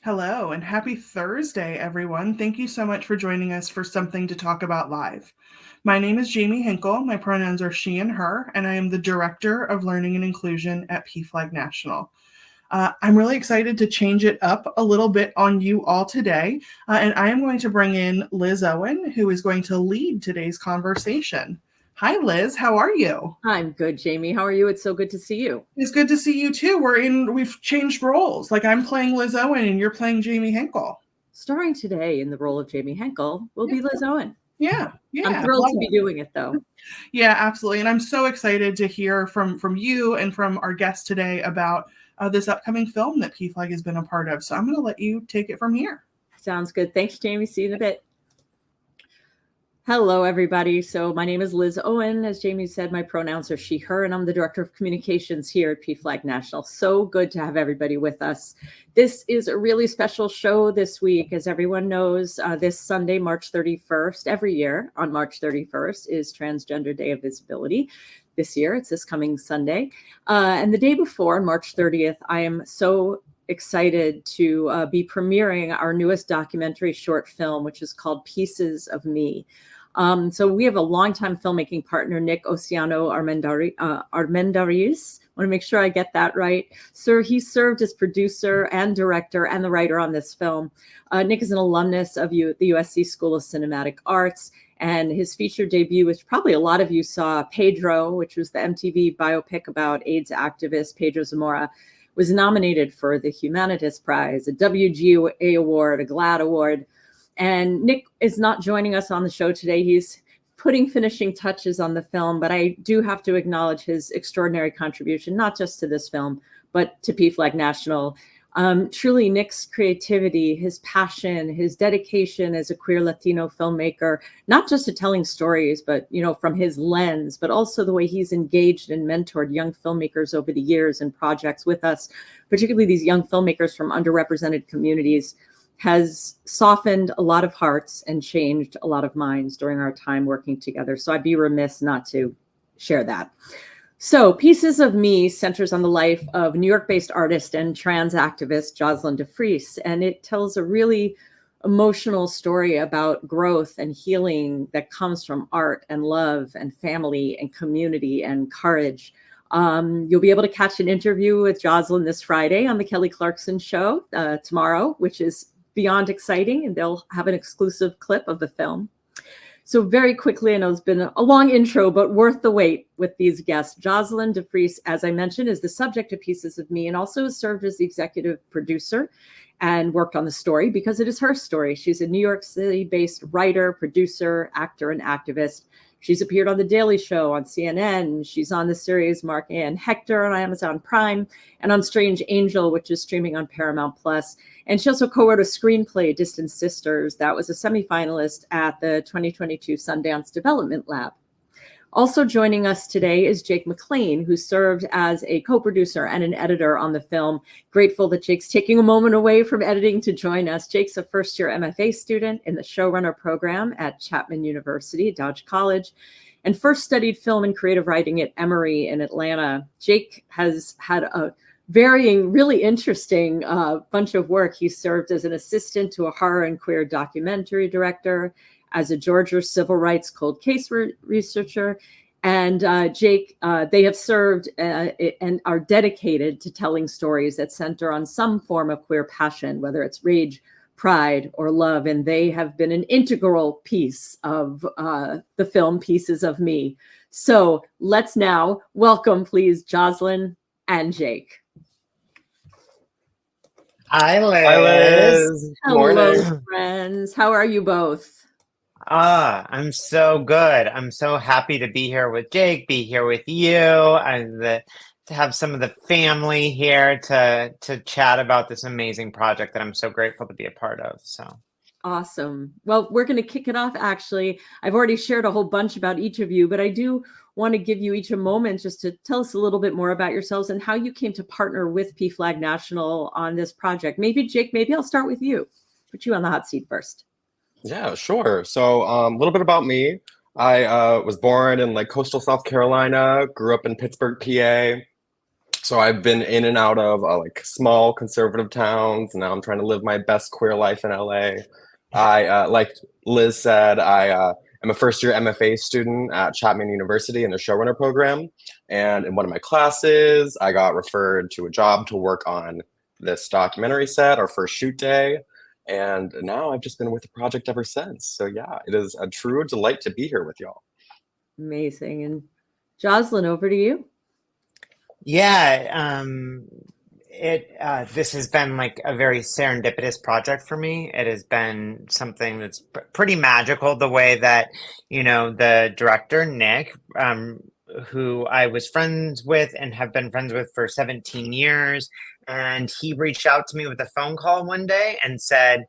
Hello and happy Thursday, everyone. Thank you so much for joining us for Something to Talk About Live. My name is Jamie Hinkle. My pronouns are she and her, and I am the Director of Learning and Inclusion at PFLAG National. I'm really excited to change it up a little bit on you all today, and I am going to bring in Liz Owen, who is going to lead today's conversation. Hi, Liz. How are you? I'm good, Jamie. How are you? It's so good to see you. It's good to see you too. We've changed roles. Like I'm playing Liz Owen and you're playing Jamie Hinkle. Starring today in the role of Jamie Henkel will be Liz Owen. Yeah. I'm thrilled to be doing it, though. Yeah, absolutely. And I'm so excited to hear from you and from our guest today about this upcoming film that PFLAG has been a part of. So I'm going to let you take it from here. Sounds good. Thanks, Jamie. See you in a bit. Hello, everybody. So my name is Liz Owen. As Jamie said, my pronouns are she, her, and I'm the Director of Communications here at PFLAG National. So good to have everybody with us. This is a really special show this week. As everyone knows, this Sunday, March 31st, every year on March 31st is Transgender Day of Visibility. This year, it's this coming Sunday. And the day before, March 30th, I am so excited to be premiering our newest documentary short film, which is called Pieces of Me. So we have a longtime filmmaking partner, Nick Oceano Armendariz. I want to make sure I get that right. Sir, he served as producer and director and the writer on this film. Nick is an alumnus of the USC School of Cinematic Arts, and his feature debut, which probably a lot of you saw, Pedro, which was the MTV biopic about AIDS activist Pedro Zamora, was nominated for the Humanitas Prize, a WGA Award, a GLAAD Award. And Nick is not joining us on the show today. He's putting finishing touches on the film, but I do have to acknowledge his extraordinary contribution, not just to this film, but to PFLAG National. Truly, Nick's creativity, his passion, his dedication as a queer Latino filmmaker, not just to telling stories, but from his lens, but also the way he's engaged and mentored young filmmakers over the years and projects with us, particularly these young filmmakers from underrepresented communities, has softened a lot of hearts and changed a lot of minds during our time working together. So I'd be remiss not to share that. So Pieces of Me centers on the life of New York-based artist and trans activist Joslyn DeFreece, and it tells a really emotional story about growth and healing that comes from art and love and family and community and courage. You'll be able to catch an interview with Joslyn this Friday on the Kelly Clarkson Show tomorrow, which is beyond exciting, and they'll have an exclusive clip of the film. So very quickly, I know it's been a long intro, but worth the wait with these guests. Joslyn DeFreece, as I mentioned, is the subject of Pieces of Me and also has served as the executive producer and worked on the story because it is her story. She's a New York City-based writer, producer, actor, and activist. She's appeared on The Daily Show on CNN. She's on the series Mark and Hector on Amazon Prime and on Strange Angel, which is streaming on Paramount Plus. And she also co-wrote a screenplay, Distant Sisters, that was a semifinalist at the 2022 Sundance Development Lab. Also joining us today is Jake McClain, who served as a co-producer and an editor on the film. Grateful that Jake's taking a moment away from editing to join us. Jake's a first-year MFA student in the showrunner program at Chapman University, Dodge College, and first studied film and creative writing at Emory in Atlanta. Jake has had a varying, really interesting bunch of work. He served as an assistant to a horror and queer documentary director, as a Georgia civil rights cold case researcher. And Jake, they have served and are dedicated to telling stories that center on some form of queer passion, whether it's rage, pride, or love. And they have been an integral piece of the film Pieces of Me. So let's now welcome, please, Joslyn and Jake. Hi, Liz. Hi, Liz. Hello, Morning. friends. How are you both? I'm so good. I'm so happy to be here with Jake, be here with you, and to have some of the family here to chat about this amazing project that I'm so grateful to be a part of. So awesome. Well, we're going to kick it off, actually. I've already shared a whole bunch about each of you, but I do want to give you each a moment just to tell us a little bit more about yourselves and how you came to partner with PFLAG National on this project. Maybe, Jake, maybe I'll start with you. Put you on the hot seat first. Yeah, sure. So a little bit about me. I was born in coastal South Carolina, grew up in Pittsburgh, PA, So I've been in and out of like small conservative towns. Now I'm trying to live my best queer life in LA. Like Liz said, I am a first year MFA student at Chapman University in the showrunner program. And in one of my classes, I got referred to a job to work on this documentary set, our first shoot day. And now I've just been with the project ever since. So yeah, it is a true delight to be here with y'all. Amazing. And Joslyn, over to you. Yeah, this has been like a very serendipitous project for me. It has been something that's pretty magical, the way that, the director, Nick, who I was friends with and have been friends with for 17 years, and he reached out to me with a phone call one day and said,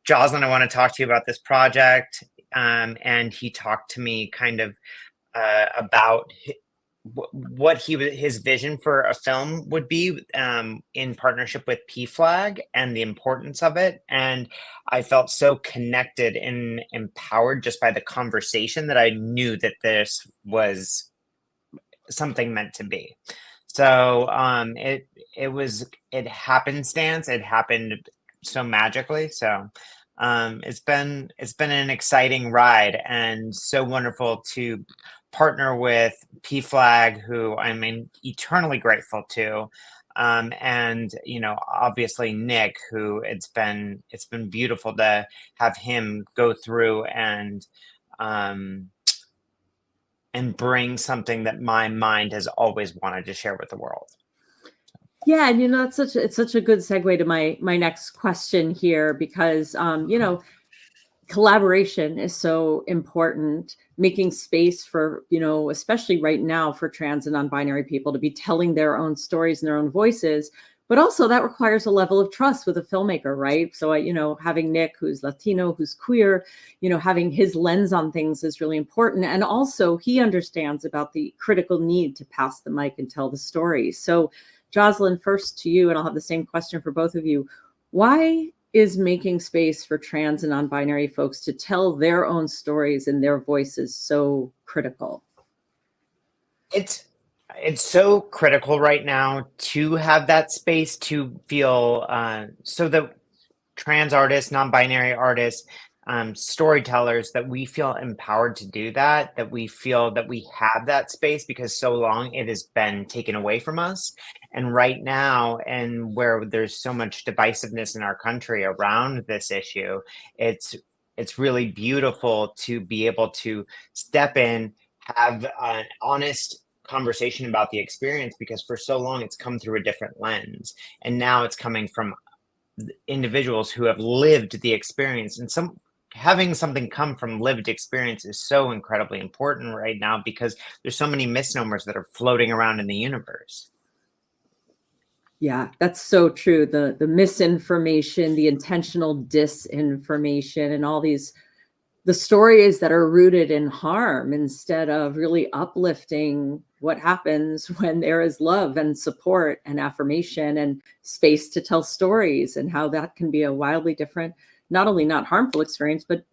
Joslyn, I want to talk to you about this project. And he talked to me kind of about what his vision for a film would be, in partnership with PFLAG and the importance of it. And I felt so connected and empowered just by the conversation that I knew that this was something meant to be. So it happenstance. It happened so magically. So it's been an exciting ride and so wonderful to partner with PFLAG, who I'm eternally grateful to, and obviously Nick, who it's been beautiful to have him go through and bring something that my mind has always wanted to share with the world. Yeah, and it's such a good segue to my next question here, because collaboration is so important, making space for, especially right now, for trans and non-binary people to be telling their own stories and their own voices. But also that requires a level of trust with a filmmaker, right? So, having Nick, who's Latino, who's queer, having his lens on things is really important. And also he understands about the critical need to pass the mic and tell the story. So Joslyn, first to you, and I'll have the same question for both of you. Why is making space for trans and non-binary folks to tell their own stories and their voices so critical? It's so critical right now to have that space to feel, so that trans artists, non-binary artists, storytellers, that we feel empowered to do that we feel that we have that space, because so long it has been taken away from us. And right now, and where there's so much divisiveness in our country around this issue, it's really beautiful to be able to step in, have an honest conversation about the experience, because for so long it's come through a different lens, and now it's coming from individuals who have lived the experience. And having something come from lived experience is so incredibly important right now, because there's so many misnomers that are floating around in the universe. Yeah, that's so true. The misinformation, the intentional disinformation, and all the stories that are rooted in harm, instead of really uplifting what happens when there is love and support and affirmation and space to tell stories, and how that can be a wildly different, not only not harmful experience, but,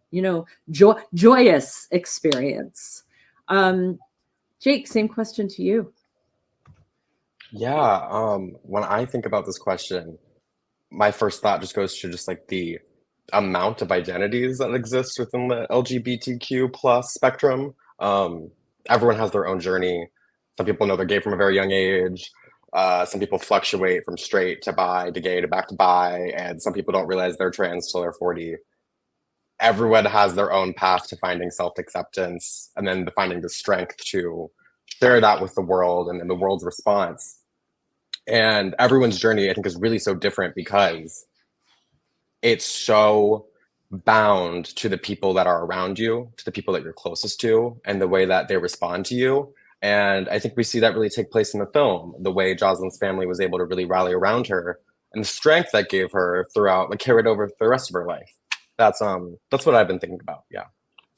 joyous experience. Jake, same question to you. Yeah, when I think about this question, my first thought just goes to just like the amount of identities that exist within the LGBTQ plus spectrum. Everyone has their own journey. Some people know they're gay from a very young age. Some people fluctuate from straight to bi to gay to back to bi, and some people don't realize they're trans till they're 40. Everyone has their own path to finding self-acceptance, and then to finding the strength to share that with the world and then the world's response. And everyone's journey, I think, is really so different, because it's so bound to the people that are around you, to the people that you're closest to, and the way that they respond to you. And I think we see that really take place in the film, the way Joslyn's family was able to really rally around her, and the strength that gave her throughout, like, carried over the rest of her life. That's what I've been thinking about. Yeah.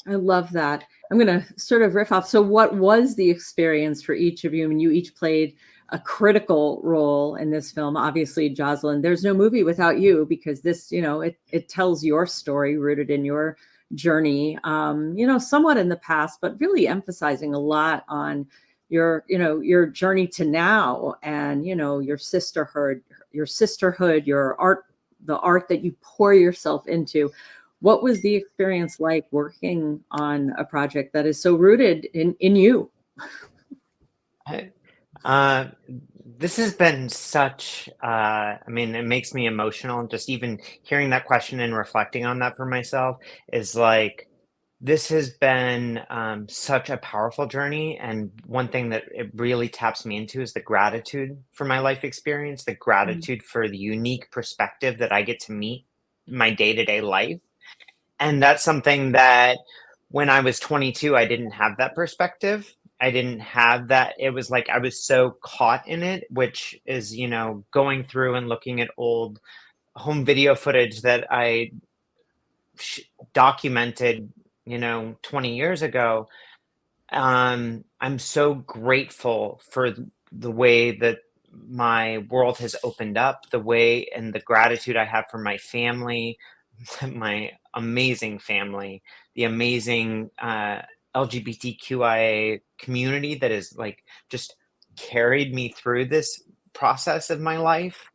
I love that. I'm going to sort of riff off. So what was the experience for each of you? I mean, you each played a critical role in this film. Obviously, Joslyn, there's no movie without you, because this, it tells your story rooted in your journey, somewhat in the past, but really emphasizing a lot on, your journey to now, and your sisterhood, your art, the art that you pour yourself into. What was the experience like working on a project that is so rooted in you? This has been such, I mean, it makes me emotional. Just even hearing that question and reflecting on that for myself is like, this has been such a powerful journey. And one thing that it really taps me into is the gratitude for my life experience, the gratitude for the unique perspective that I get to meet my day-to-day life. And that's something that when I was 22, I didn't have that perspective. I didn't have that. It was like I was so caught in it, which is, going through and looking at old home video footage that I documented, 20 years ago. I'm so grateful for the way that my world has opened up, the way and the gratitude I have for my family, my amazing family, the amazing LGBTQIA community that is like just carried me through this process of my life.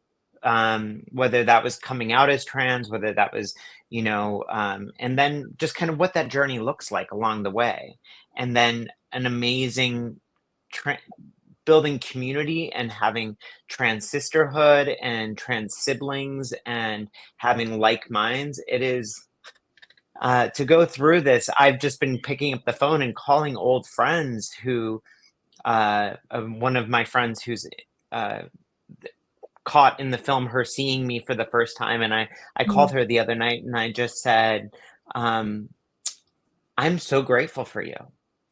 Whether that was coming out as trans, whether that was, and then just kind of what that journey looks like along the way. And then an amazing building community and having trans sisterhood and trans siblings and having like minds. It is to go through this. I've just been picking up the phone and calling old friends who, one of my friends who's caught in the film, her seeing me for the first time. And I called her the other night and I just said, I'm so grateful for you.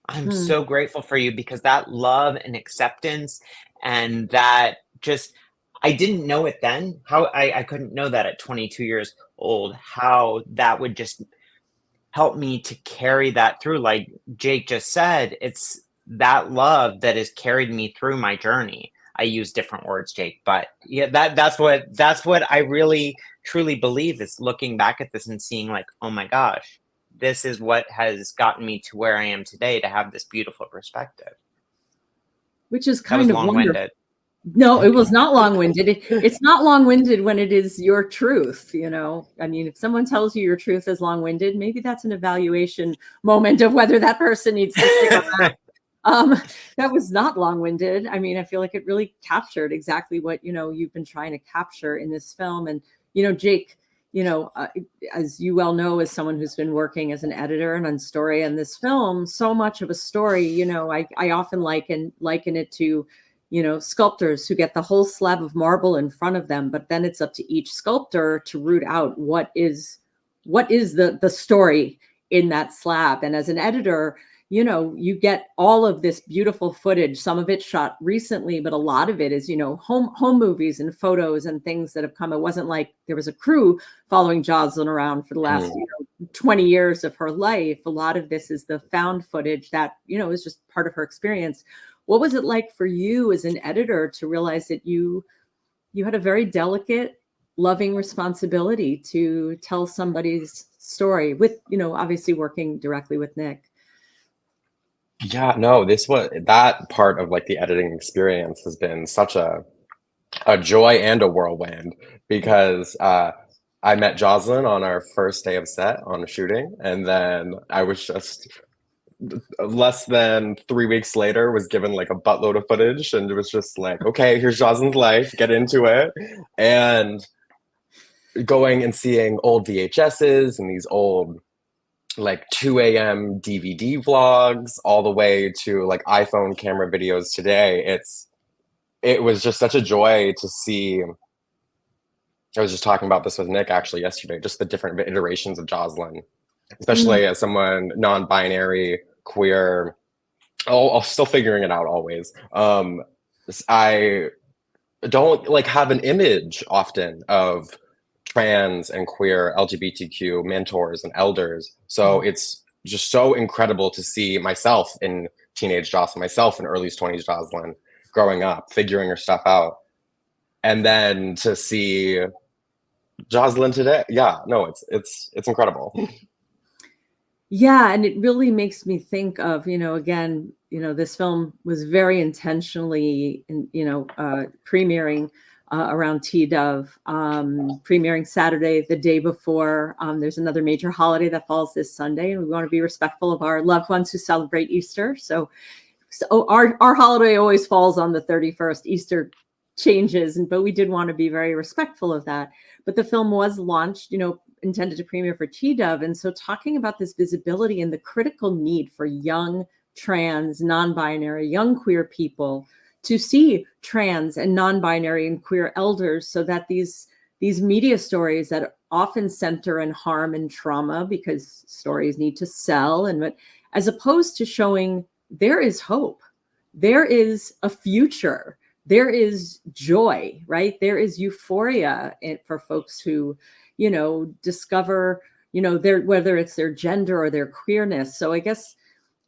I'm so grateful for you, because that love and acceptance and that just, I didn't know it then, how I couldn't know that at 22 years old, how that would just help me to carry that through. Like Jake just said, it's that love that has carried me through my journey. I use different words, Jake, but yeah, that's what I really truly believe, is looking back at this and seeing like, oh my gosh, this is what has gotten me to where I am today, to have this beautiful perspective. Which is kind of long-winded. No, it was not long-winded. It's not long-winded when it is your truth, I mean, if someone tells you your truth is long-winded, maybe that's an evaluation moment of whether that person needs to stick around. That was not long-winded. I mean, I feel like it really captured exactly what, you've been trying to capture in this film. And, Jake, as you well know, as someone who's been working as an editor and on story in this film, so much of a story, I often liken it to, sculptors who get the whole slab of marble in front of them, but then it's up to each sculptor to root out what is the story in that slab. And as an editor, you get all of this beautiful footage, some of it shot recently, but a lot of it is, home movies and photos and things that have come. It wasn't like there was a crew following Joslyn around for the last 20 years of her life. A lot of this is the found footage that, is just part of her experience. What was it like for you as an editor to realize that you had a very delicate, loving responsibility to tell somebody's story with, obviously working directly with Nick? Yeah, no, that part of like the editing experience has been such a joy and a whirlwind, because I met Joslyn on our first day of set on a shooting, and then I was just less than 3 weeks later was given like a buttload of footage, and it was just like, okay, here's Joslyn's life, get into it. And going and seeing old VHSs and these old like 2 a.m. DVD vlogs, all the way to like iPhone camera videos today. It was just such a joy to see. I was just talking about this with Nick actually yesterday, just the different iterations of Joslyn, especially as someone non-binary, queer, I'm still figuring it out always. I don't like have an image often of trans and queer LGBTQ mentors and elders. So it's just so incredible to see myself in teenage Joslyn, myself in early 20s Joslyn, growing up, figuring her stuff out. And then to see Joslyn today. Yeah, no, it's incredible. Yeah, and it really makes me think of, again, this film was very intentionally, premiering around TDOV, premiering Saturday, the day before. There's another major holiday that falls this Sunday, and we want to be respectful of our loved ones who celebrate Easter. So our holiday always falls on the 31st. Easter changes, but we did want to be very respectful of that. But the film was launched, intended to premiere for TDOV. And so talking about this visibility and the critical need for young trans, non-binary, young queer people to see trans and non-binary and queer elders, so that these media stories that often center in harm and trauma, because stories need to sell, and as opposed to showing there is hope, there is a future, there is joy, right? There is euphoria for folks who, discover, whether it's their gender or their queerness. So I guess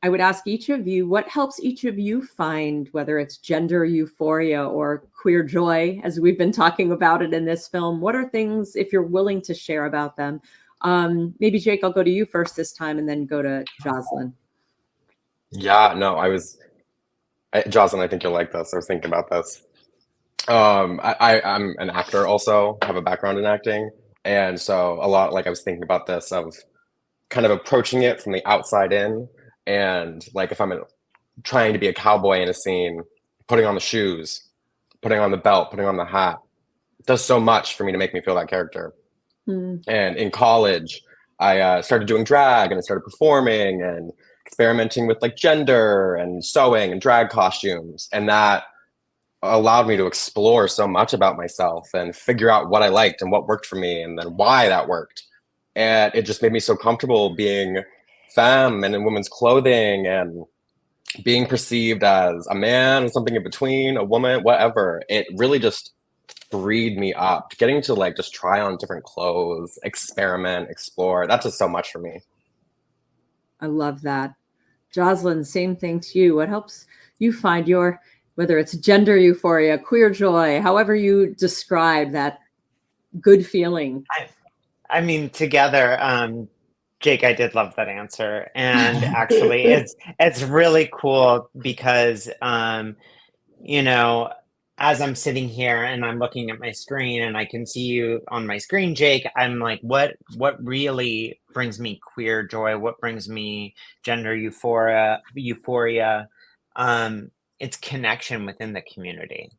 I would ask each of you, what helps each of you find, whether it's gender euphoria or queer joy, as we've been talking about it in this film? What are things, if you're willing to share about them? Maybe Jake, I'll go to you first this time, and then go to Joslyn. Yeah, no, Joslyn, I think you'll like this. I was thinking about this. I'm an actor also, have a background in acting. And so a lot, like I was thinking about this, of kind of approaching it from the outside in. And like if I'm trying to be a cowboy in a scene, putting on the shoes, putting on the belt, putting on the hat, it does so much for me to make me feel that character. And in college, I started doing drag, and I started performing and experimenting with like gender and sewing and drag costumes. And that allowed me to explore so much about myself and figure out what I liked and what worked for me, and then why that worked. And it just made me so comfortable being femme and in women's clothing and being perceived as a man or something in between, a woman, whatever. It really just freed me up. Getting to like just try on different clothes, experiment, explore. That's just so much for me. I love that. Joslyn, same thing to you. What helps you find your, whether it's gender euphoria, queer joy, however you describe that good feeling? I mean, together, Jake, I did love that answer. And actually, it's really cool because, as I'm sitting here and I'm looking at my screen and I can see you on my screen, Jake, I'm like, what really brings me queer joy? What brings me gender euphoria? It's connection within the community.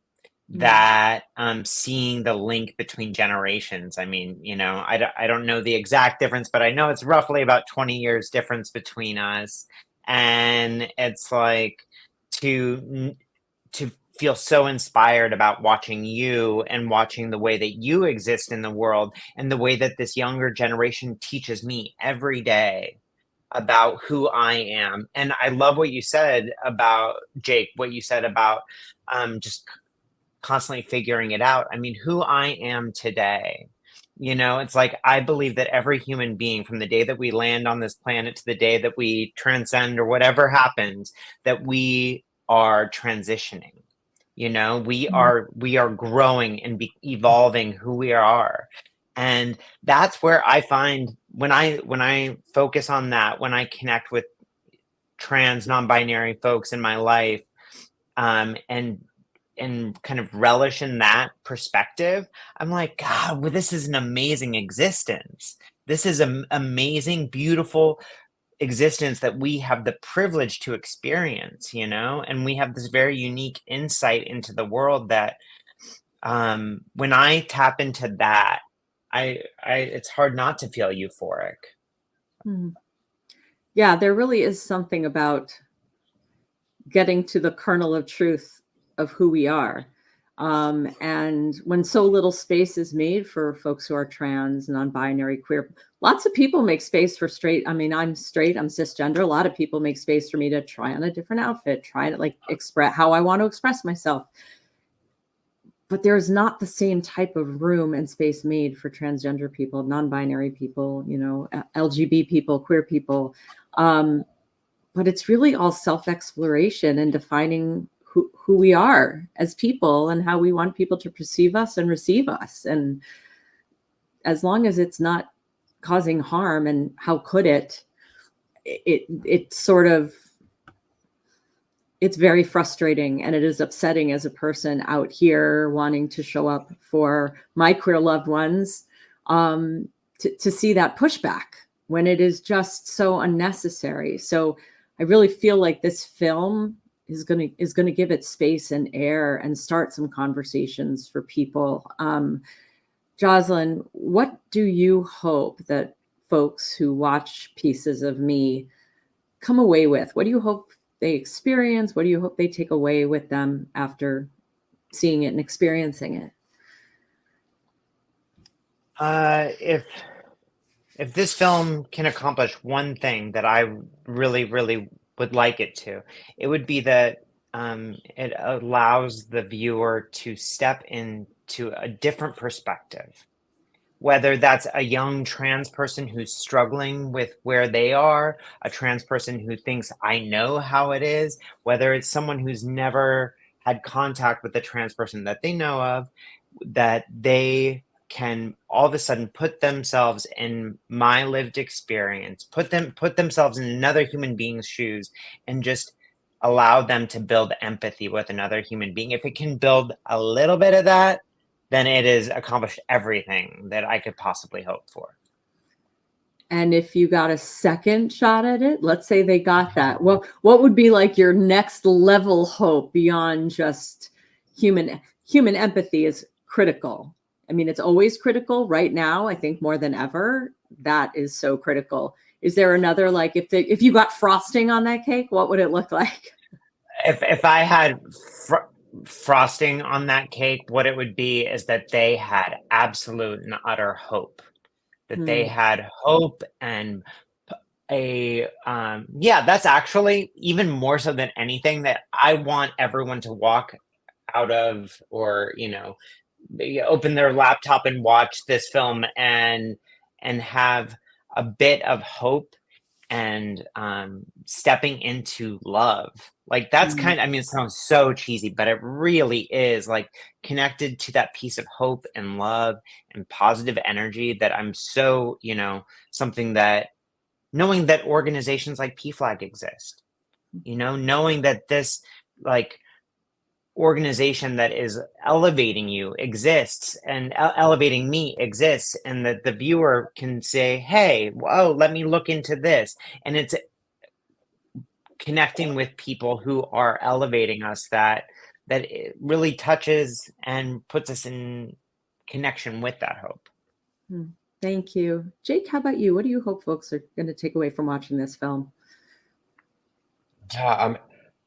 That seeing the link between generations. I mean, I don't know the exact difference, but I know it's roughly about 20 years difference between us. And it's like to feel so inspired about watching you and watching the way that you exist in the world, and the way that this younger generation teaches me every day about who I am. And I love what you said about, Jake, what you said about just constantly figuring it out. I mean, who I am today, it's like, I believe that every human being, from the day that we land on this planet to the day that we transcend or whatever happens, that we are transitioning. We are growing and evolving who we are. And that's where I find, when I focus on that, when I connect with trans, non-binary folks in my life, and kind of relish in that perspective, I'm like, God, well, this is an amazing existence. This is an amazing, beautiful existence that we have the privilege to experience, and we have this very unique insight into the world that, when I tap into that, it's hard not to feel euphoric. Yeah, there really is something about getting to the kernel of truth of who we are. And when so little space is made for folks who are trans, non-binary, queer, lots of people make space for straight. I mean, I'm straight, I'm cisgender. A lot of people make space for me to try on a different outfit, try to express how I want to express myself. But there's not the same type of room and space made for transgender people, non-binary people, LGBT people, queer people. But it's really all self-exploration and defining who we are as people and how we want people to perceive us and receive us. And as long as it's not causing harm, and how could it, it sort of, it's very frustrating, and it is upsetting as a person out here wanting to show up for my queer loved ones, to see that pushback when it is just so unnecessary. So I really feel like this film is going to give it space and air and start some conversations for people. Joslyn, what do you hope that folks who watch Pieces of Me come away with? What do you hope they experience? What do you hope they take away with them after seeing it and experiencing it? If this film can accomplish one thing that I really, really would like it to, it would be that it allows the viewer to step into a different perspective. Whether that's a young trans person who's struggling with where they are, a trans person who thinks, I know how it is, whether it's someone who's never had contact with the trans person that they know of, that they can all of a sudden put themselves in my lived experience, put themselves in another human being's shoes, and just allow them to build empathy with another human being. If it can build a little bit of that, then it has accomplished everything that I could possibly hope for. And if you got a second shot at it, let's say they got that, what would be like your next level hope beyond just human empathy is critical. I mean, it's always critical right now. I think more than ever, that is so critical. Is there another, like, if you got frosting on that cake, what would it look like? If I had frosting on that cake, what it would be is that they had absolute and utter hope, that they had hope, and that's actually even more so than anything that I want everyone to walk out of, or they open their laptop and watch this film and have a bit of hope and stepping into love. Like, that's kind of, I mean, it sounds so cheesy, but it really is, like, connected to that piece of hope and love and positive energy that I'm so, something that, knowing that organizations like PFLAG exist, knowing that this, like, organization that is elevating you exists, and elevating me exists, and that the viewer can say, hey, whoa, let me look into this. And it's connecting with people who are elevating us, that it really touches and puts us in connection with that hope. Thank you. Jake, how about you? What do you hope folks are going to take away from watching this film? Yeah,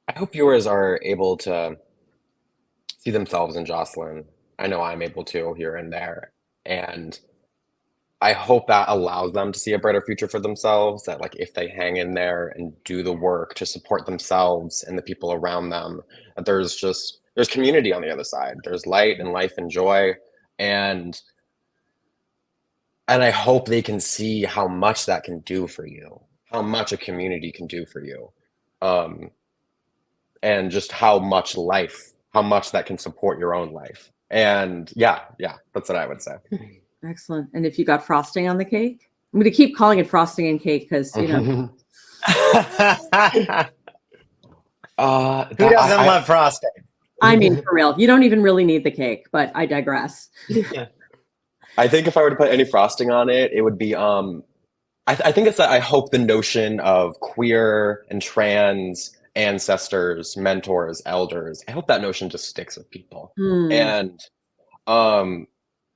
I hope viewers are able to see themselves in Joslyn. I know I'm able to here and there. And I hope that allows them to see a brighter future for themselves, that, like, if they hang in there and do the work to support themselves and the people around them, that there's community on the other side. There's light and life and joy. And I hope they can see how much that can do for you, how much a community can do for you. And just how much that can support your own life. And yeah, that's what I would say. Excellent. And if you got frosting on the cake? I'm going to keep calling it frosting and cake because, Who doesn't love frosting? I mean, for real, you don't even really need the cake, but I digress. I think if I were to put any frosting on it, it would be, I think it's that I hope the notion of queer and trans ancestors, mentors, elders, I hope that notion just sticks with people. And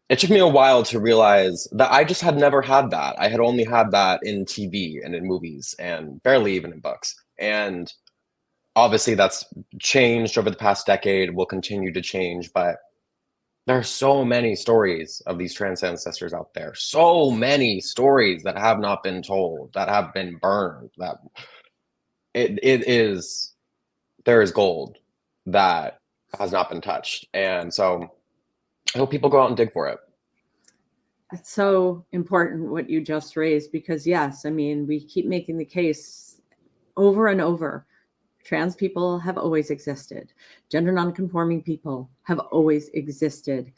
it took me a while to realize that I just had never had that. I had only had that in TV and in movies, and barely even in books. And obviously that's changed over the past decade, will continue to change, but there are so many stories of these trans ancestors out there. So many stories that have not been told, that have been burned, that there is gold that has not been touched. And so I hope people go out and dig for it. It's so important what you just raised, because yes, I mean, we keep making the case over and over. Trans people have always existed. Gender nonconforming people have always existed.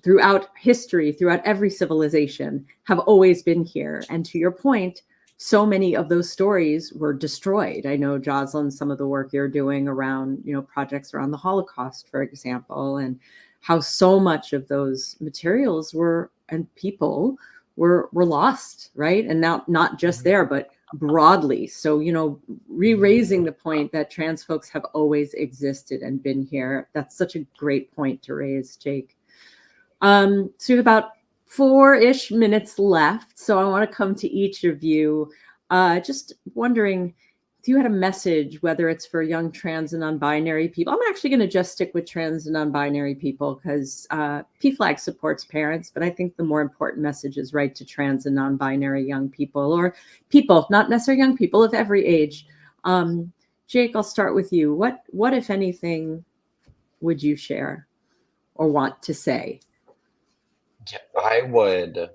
Throughout history, throughout every civilization, have always been here. And to your point, so many of those stories were destroyed. I know, Joslyn, some of the work you're doing around, projects around the Holocaust, for example, and how so much of those materials and people were lost, right? And now not just there, but broadly. So, re-raising the point that trans folks have always existed and been here. That's such a great point to raise, Jake. So we have about 4-ish minutes left. So I want to come to each of you. Just wondering if you had a message, whether it's for young trans and non-binary people. I'm actually going to just stick with trans and non-binary people because PFLAG supports parents, but I think the more important message is right to trans and non-binary young people, or people, not necessarily young people of every age. Jake, I'll start with you. What, if anything, would you share or want to say? I would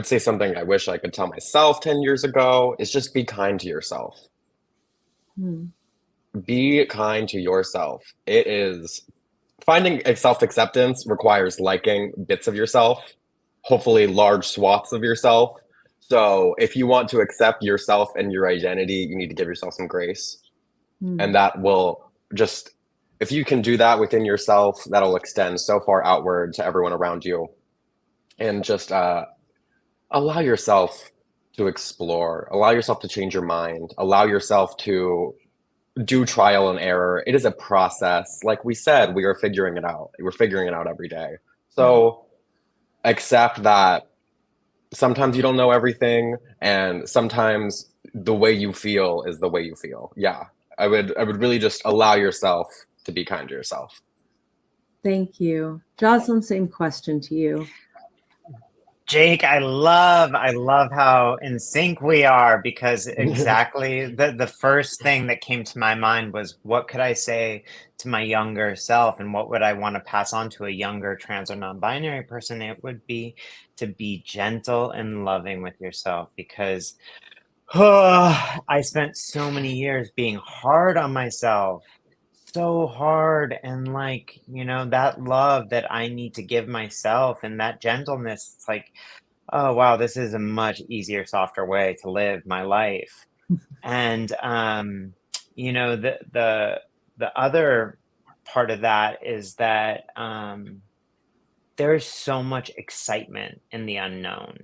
say something I wish I could tell myself 10 years ago is just be kind to yourself. Be kind to yourself. It is finding self-acceptance requires liking bits of yourself, hopefully large swaths of yourself. So if you want to accept yourself and your identity, you need to give yourself some grace. And that will just, if you can do that within yourself, that'll extend so far outward to everyone around you. And just allow yourself to explore, allow yourself to change your mind, allow yourself to do trial and error. It is a process. Like we said, we are figuring it out. We're figuring it out every day. So accept that sometimes you don't know everything, and sometimes the way you feel is the way you feel. Yeah, I would really just allow yourself to be kind to yourself. Thank you. Joslyn, same question to you. Jake, I love how in sync we are, because exactly the first thing that came to my mind was, what could I say to my younger self, and what would I want to pass on to a younger trans or non-binary person? It would be to be gentle and loving with yourself, because I spent so many years being hard on myself, so hard, and that love that I need to give myself and that gentleness, it's like, oh wow, this is a much easier, softer way to live my life. And the other part of that is that there's so much excitement in the unknown.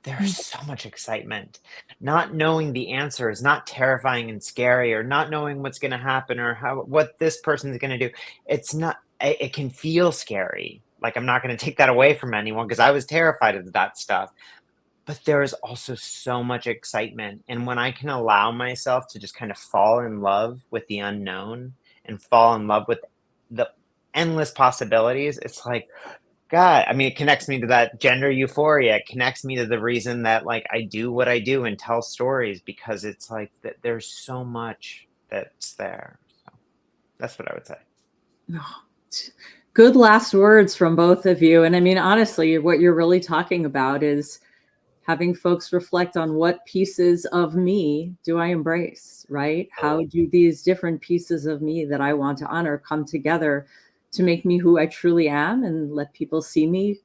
There's so much excitement. Not knowing the answer is not terrifying and scary, or not knowing what's going to happen, or what this person's going to do. It's not, it can feel scary. Like, I'm not going to take that away from anyone, because I was terrified of that stuff. But there is also so much excitement. And when I can allow myself to just kind of fall in love with the unknown and fall in love with the endless possibilities, it's like, God, I mean, it connects me to that gender euphoria. It connects me to the reason that I do what I do and tell stories, because it's like that there's so much that's there. So that's what I would say. Oh, good last words from both of you. And I mean, honestly, what you're really talking about is having folks reflect on what pieces of me do I embrace, right? How do these different pieces of me that I want to honor come together to make me who I truly am, and let people see me,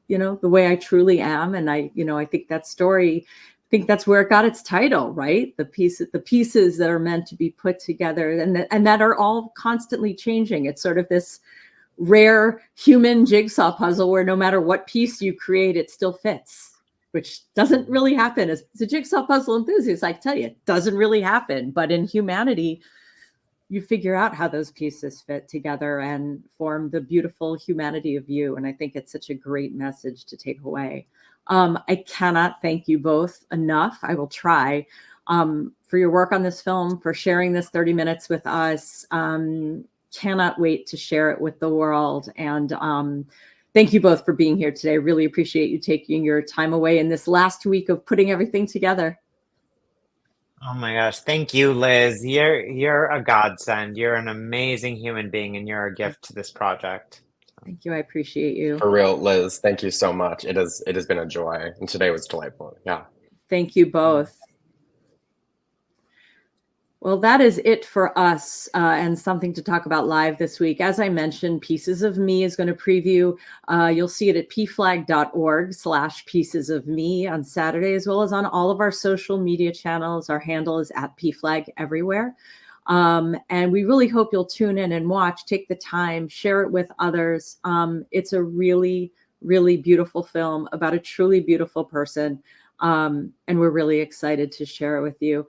the way I truly am. And I think that story, I think that's where it got its title, right? The pieces that are meant to be put together, and that are all constantly changing. It's sort of this rare human jigsaw puzzle where no matter what piece you create, it still fits, which doesn't really happen. As a jigsaw puzzle enthusiast, I tell you, it doesn't really happen. But in humanity, you figure out how those pieces fit together and form the beautiful humanity of you. And I think it's such a great message to take away. I cannot thank you both enough. I will try, for your work on this film, for sharing this 30 minutes with us. Cannot wait to share it with the world. And thank you both for being here today. Really appreciate you taking your time away in this last week of putting everything together. Oh my gosh. Thank you, Liz. You're a godsend. You're an amazing human being, and you're a gift to this project. Thank you. I appreciate you. For real, Liz, thank you so much. It has been a joy. And today was delightful. Yeah. Thank you both. Well, that is it for us and something to talk about live this week. As I mentioned, Pieces of Me is going to preview. You'll see it at pflag.org/pieces of me on Saturday, as well as on all of our social media channels. Our handle is at pflag everywhere. And we really hope you'll tune in and watch, take the time, share it with others. It's a really, really beautiful film about a truly beautiful person. And we're really excited to share it with you.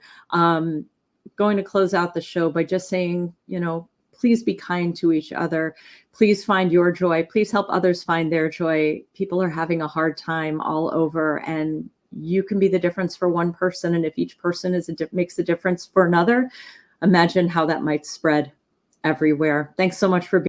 Going to close out the show by just saying, please be kind to each other. Please find your joy. Please help others find their joy. People are having a hard time all over, and you can be the difference for one person. And if each person makes a difference for another, imagine how that might spread everywhere. Thanks so much for being